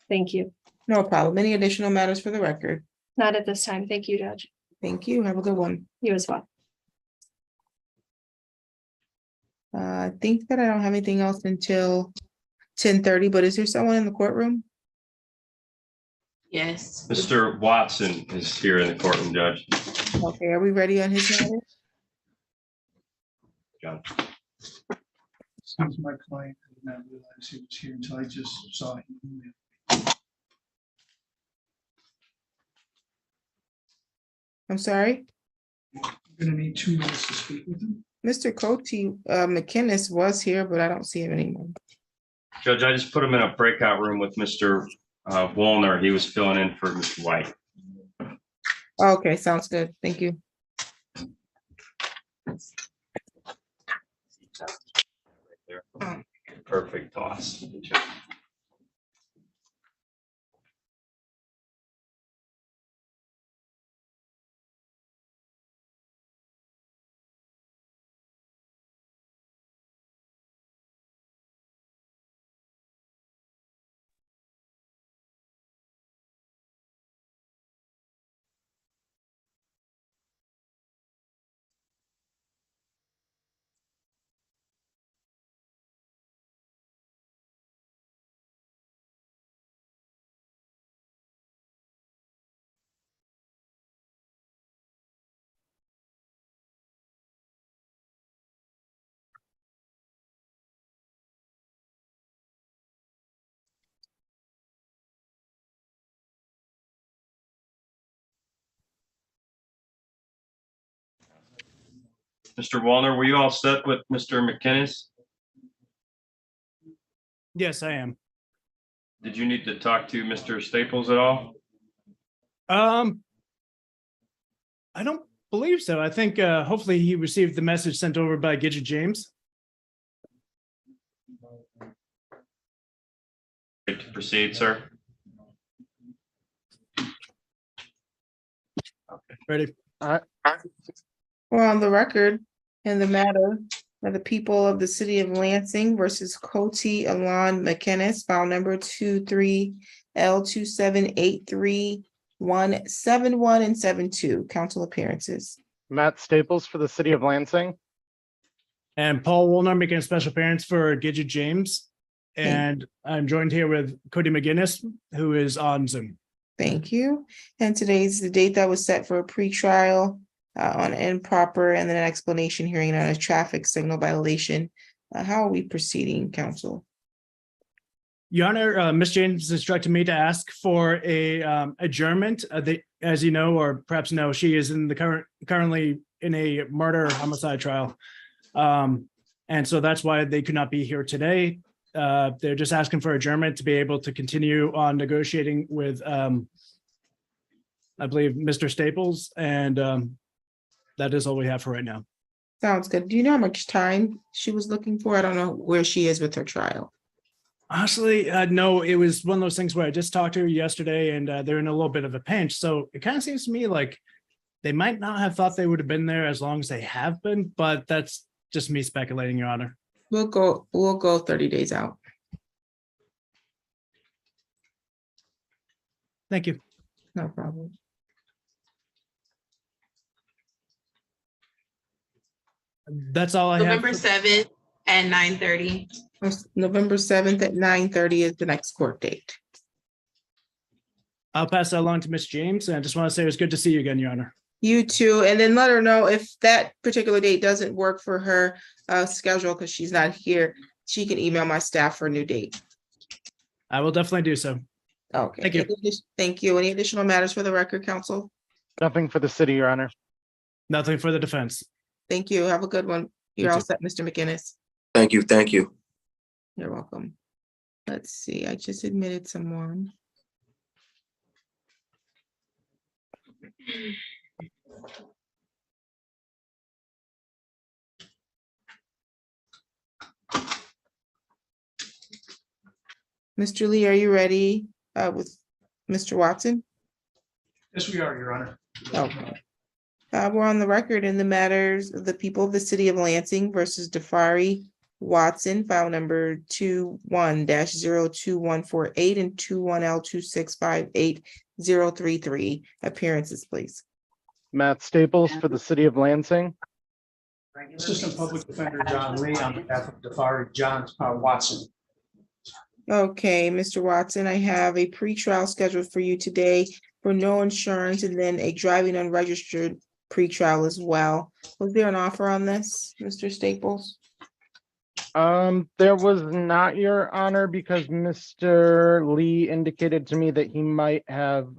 Thank you. No problem. Any additional matters for the record? Not at this time. Thank you, Judge. Thank you. Have a good one. You as well. I think that I don't have anything else until 10:30, but is there someone in the courtroom? Yes. Mr. Watson is here in the courtroom, Judge. Okay, are we ready on his matter? John. Since my client did not realize he was here until I just saw him. I'm sorry, I'm gonna need 2 minutes to speak with him. Mr. Coty McInnes was here, but I don't see him anymore. Judge, I just put him in a breakout room with Mr. Woolner. He was filling in for Mr. White. Okay, sounds good. Thank you. Perfect toss. Mr. Wallner, were you all set with Mr. McInnes? Yes, I am. Did you need to talk to Mr. Staples at all? I don't believe so. I think hopefully he received the message sent over by Gidget James. Good to proceed, sir. Ready? Well, on the record, in the matter of the people of the city of Lansing versus Coty Alon McInnes, file number 23L2783171 and 72, council appearances. Matt Staples for the city of Lansing. And Paul Woolner making a special appearance for Gidget James. And I'm joined here with Cody McGinnis, who is on Zoom. Thank you. And today's the date that was set for a pretrial on improper and then an explanation hearing on a traffic signal violation. How are we proceeding, council? Your Honor, Ms. James instructed me to ask for a adjournment. As you know, or perhaps know, she is in the currently in a murder homicide trial. And so that's why they could not be here today. They're just asking for adjournment to be able to continue on negotiating with, I believe, Mr. Staples, and that is all we have for right now. Sounds good. Do you know how much time she was looking for? I don't know where she is with her trial. Honestly, no, it was one of those things where I just talked to her yesterday and they're in a little bit of a pinch. So it kind of seems to me like they might not have thought they would have been there as long as they have been, but that's just me speculating, Your Honor. We'll go 30 days out. Thank you. No problem. That's all I have. November 7th at 9:30. November 7th at 9:30 is the next court date. I'll pass that along to Ms. James, and I just want to say it was good to see you again, Your Honor. You too, and then let her know if that particular date doesn't work for her schedule because she's not here. She can email my staff for a new date. I will definitely do so. Okay. Thank you. Thank you. Any additional matters for the record, counsel? Nothing for the city, Your Honor. Nothing for the defense. Thank you. Have a good one. You You're all too. set, Mr. McGinnis. Thank you. Thank you. You're welcome. Let's see, I just admitted someone. Mr. Lee, are you ready with Mr. Watson? Yes, we are, Your Honor. Okay. We're on the record in the matters of the people of the city of Lansing versus Defari Watson, file number 21-02148 and 21L2658033. Appearances, please. Matt Staples for the city of Lansing. Assistant Public Defender John Lee on behalf of Defari Watson. Okay, Mr. Watson, I have a pretrial scheduled for you today for no insurance and then a driving unregistered pretrial as well. Was there an offer on this, Mr. Staples? There was not, Your Honor, because Mr. Lee indicated to me that he might have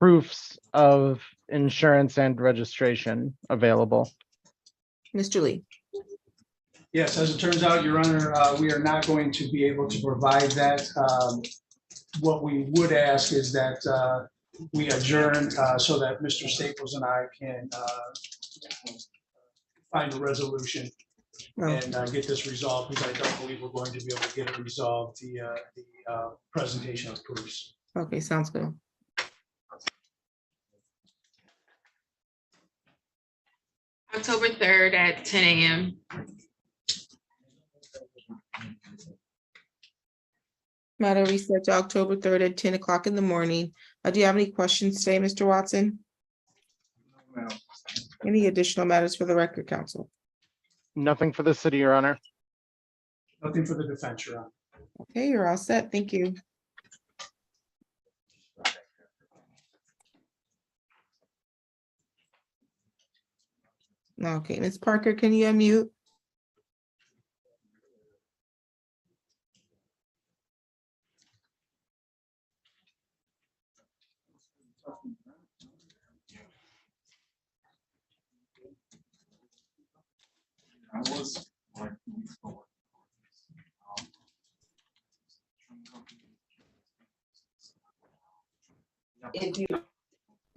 proofs of insurance and registration available. Mr. Lee. Yes, as it turns out, Your Honor, we are not going to be able to provide that. What we would ask is that we adjourn so that Mr. Staples and I can find a resolution and get this resolved, because I don't believe we're going to be able to get it resolved via the presentation of proofs. Okay, sounds good. October 3rd at 10 a.m. Matter reset to October 3rd at 10 o'clock in the morning. Do you have any questions today, Mr. Watson? Any additional matters for the record, counsel? Nothing for the city, Your Honor. Nothing for the defense, Your Honor. Okay, you're all set. Thank you. Okay, Ms. Parker, can you unmute?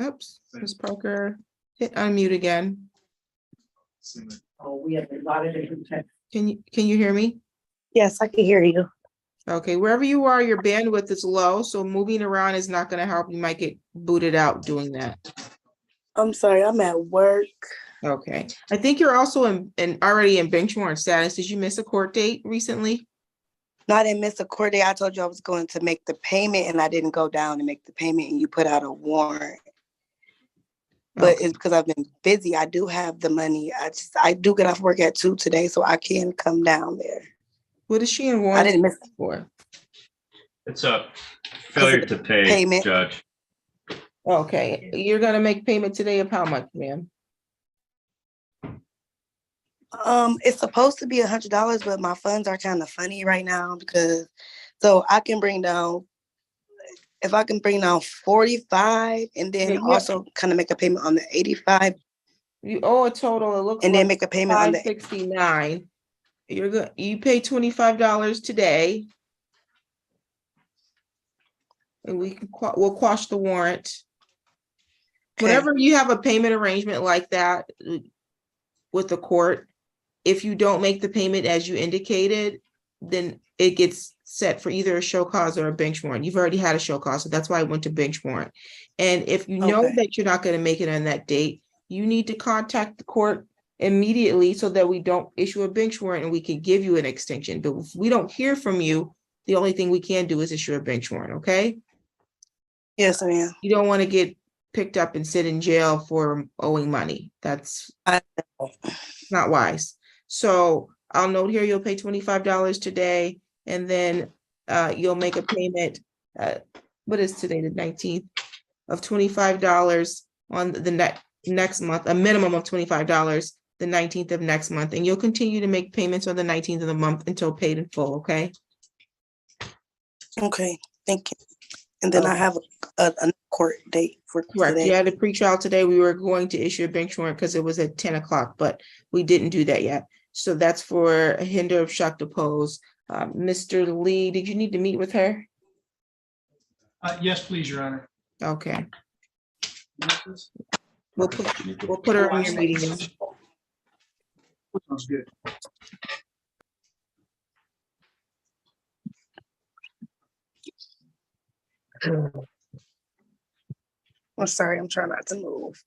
Oops, Ms. Parker, hit unmute again. We have a lot of different types. Can you hear me? Yes, I can hear you. Okay, wherever you are, your bandwidth is low, so moving around is not gonna help. You might get booted out doing that. I'm sorry, I'm at work. Okay, I think you're also already in bench warrant status. Did you miss a court date recently? No, I didn't miss a court date. I told you I was going to make the payment and I didn't go down and make the payment and you put out a warrant. But Okay. it's because I've been busy. I do have the money. I do get off work at 2 today, so I can come down there. What is she in I warrant didn't miss for? It's a failure to pay, payment. Judge. Okay, you're gonna make payment today of how much, ma'am? It's supposed to be $100, but my funds are kind of funny right now because so I can bring down if I can bring down 45 and then Yeah. also kind of make a payment on the 85 You owe a total, it looks and like then make a payment on the 569. You're good, you pay $25 today. And we'll quash the warrant. Whenever you have a payment arrangement like that with the court, if you don't make the payment as you indicated, then it gets set for either a show cause or a bench warrant. You've already had a show cause, so that's why I went to bench warrant. And if you know that you're not going to make it on that date, you need to contact the court immediately so that we don't issue a bench warrant and we can give you an extension. But if we don't hear from you, the only thing we can do is issue a bench warrant, okay? Yes, ma'am. You don't want to get picked up and sit in jail for owing money. That's not wise. So I'll note here, you'll pay $25 today, and then you'll make a payment. What is today, the 19th, of $25 on the next month, a minimum of $25, the 19th of next month, and you'll continue to make payments on the 19th of the month until paid in full, okay? Okay, thank you. And then I Okay. have a court date for Correct. today. You had a pretrial today. We were going to issue a bench warrant because it was at 10 o'clock, but we didn't do that yet. So that's for a hinder, obstruct, oppose. Mr. Lee, did you need to meet with her? Yes, please, Your Honor. Okay. We'll put her on your meeting list. Sounds good. I'm sorry, I'm trying not to move.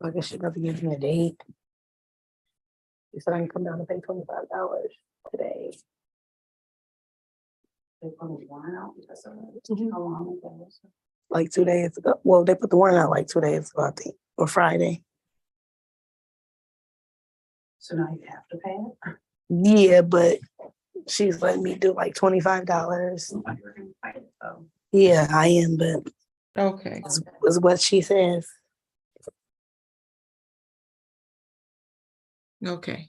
I guess she doesn't give me a date. She said I can come down and pay $25 today. They put a warrant out because of it. How long ago was it? Like 2 days ago. Well, they put the warrant out like 2 days ago, I think, or Friday. So now you have to pay it? Yeah, but she's letting me do like $25. Yeah, I am, but Okay. is what she says. Okay.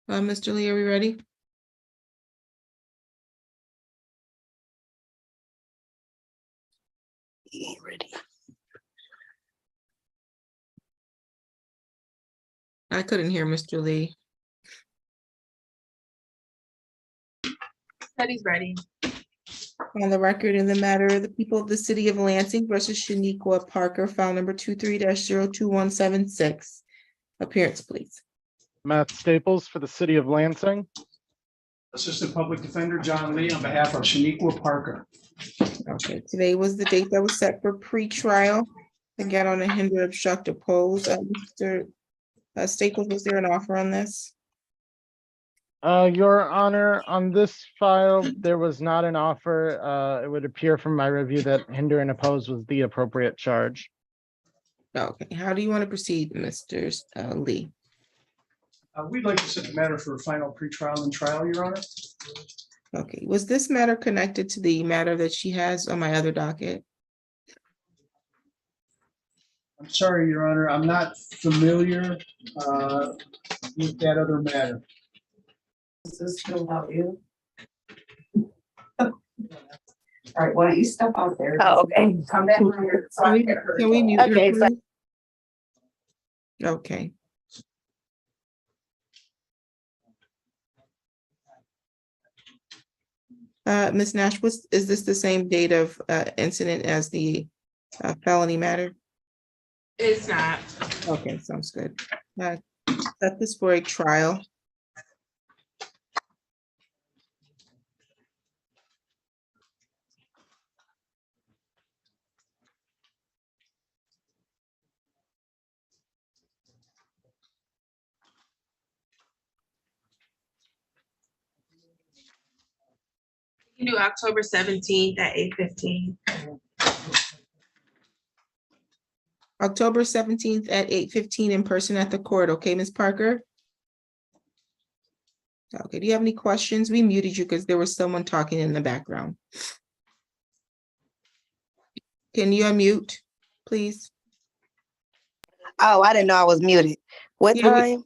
Mr. Lee, are we ready? He ain't ready. I couldn't hear Mr. Lee. Said he's ready. On the record, in the matter of the people of the city of Lansing versus Shaniqua Parker, file number 23-02176. Appearance, please. Matt Staples for the city of Lansing. Assistant Public Defender John Lee on behalf of Shaniqua Parker. Okay, today was the date that was set for pre-trial. Again, on a hinder, obstruct, oppose. Mr. Staples, was there an offer on this? Your Honor, on this file, there was not an offer. It would appear from my review that hinder and oppose was the appropriate charge. Okay, how do you want to proceed, Mr. Lee? We'd like to set the matter for a final pretrial and trial, Your Honor. Okay, was this matter connected to the matter that she has on my other docket? I'm sorry, Your Honor, I'm not familiar with that other matter. Is this still about you? All right, why don't you step out there? Oh, okay. Come back here. so I can hear Can we you. mute her, Okay, so- please? Okay. Ms. Nash, is this the same date of incident as the felony matter? It's not. Okay, sounds good. Set this for a trial. You can do October 17th at 8:15. October 17th at 8:15 in person at the court. Okay, Ms. Parker? Okay, do you have any questions? We muted you because there was someone talking in the background. Can you unmute, please? Oh, I didn't know I was muted. What Yeah, time?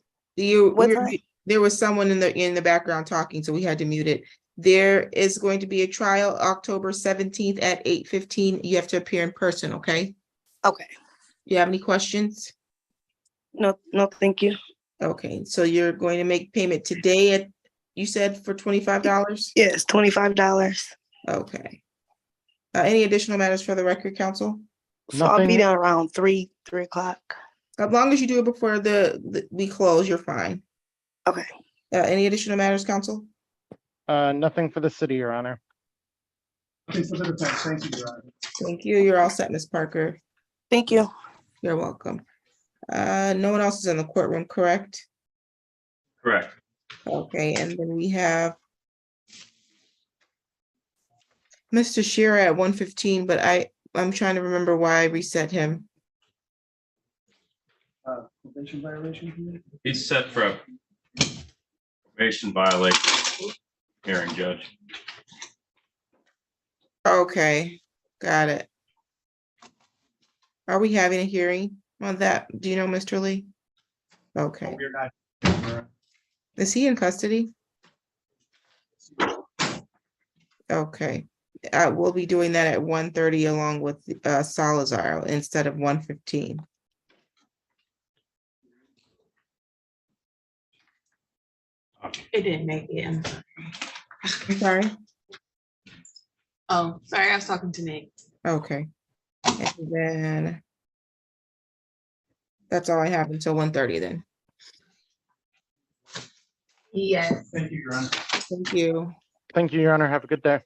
What time? There was someone in the background talking, so we had to mute it. There is going to be a trial October 17th at 8:15. You have to appear in person, okay? Okay. You have any questions? No, thank you. Okay, so you're going to make payment today at, you said for $25? Yes, $25. Okay. Any additional matters for the record, counsel? So I'll be Nothing. there around 3 o'clock. As long as you do it before we close, you're fine. Okay. Any additional matters, counsel? Nothing for the city, Your Honor. Nothing for the defense. Thank you, Your Honor. Thank you. You're all set, Ms. Parker. Thank you. You're welcome. No one else is in the courtroom, correct? Correct. Okay, and then we have Mr. Shearer at 1:15, but I'm trying to remember why I reset him. Probation violation. He's set for a probation violation hearing, Judge. Okay, got it. Are we having a hearing on that? Do you know, Mr. Lee? Okay. We're not. Is he in custody? Okay. We'll be doing that at 1:30 along with Salazar instead of 1:15. It didn't make it. I'm sorry. Oh, sorry, I was talking to Nick. Okay. And then that's all I have until 1:30 then. Yes. Thank you, Your Honor. Thank you. Thank you, Your Honor. Have a good day.